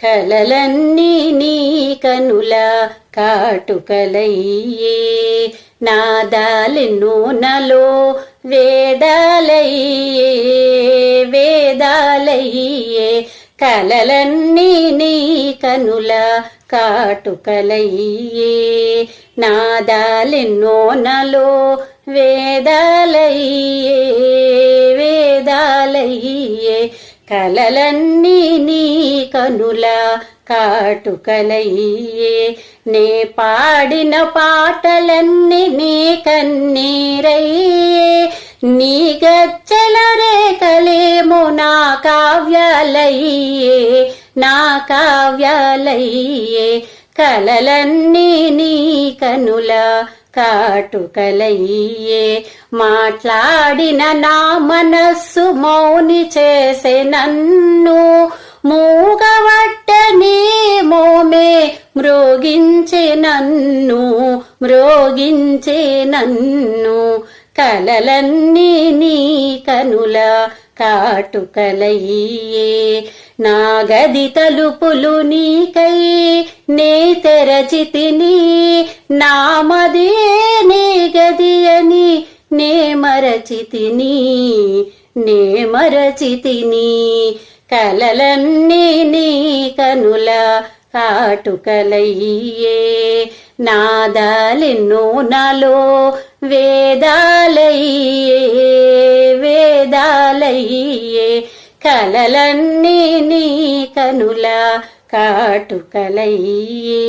కలలన్నీ నీ కనుల కాటుకలయ్యే నాదాలెన్నో నలో వేదాలయ్యే వేదాలయ్యే కలలన్నీ నీ కనుల కాటుకలయ్యే నాదాలెన్నో నలో వేదాలయ్యే వేదాలయ్యే కలలన్నీ నీ కనుల కాటుకలయ్యే నే పాడిన పాటలన్నీ నీ కన్నీరయ్యే నీ గచ్చల రేఖలేమో నా కావ్యాలయ్యే నా కావ్యాలయ్యే కలలన్నీ నీ కనుల కాటుకలయ్యే మాట్లాడిన నా మనస్సు మౌని చేసే నన్ను మూగవట్టని మోమే మ్రోగించే నన్ను కలలన్నీ నీ కనుల కాటుకలయ్యే నా గది తలుపులు నీకై నే తెరచితిని నామదే నీ గది అని నే మరచితిని కలలన్నీ నీ కనుల కాటుకలయ్యే నాదాలెన్నో నాలో వేదాలయ్యే వేదాలయ్యే కలలన్నీ నీ కనుల కాటుకలయ్యే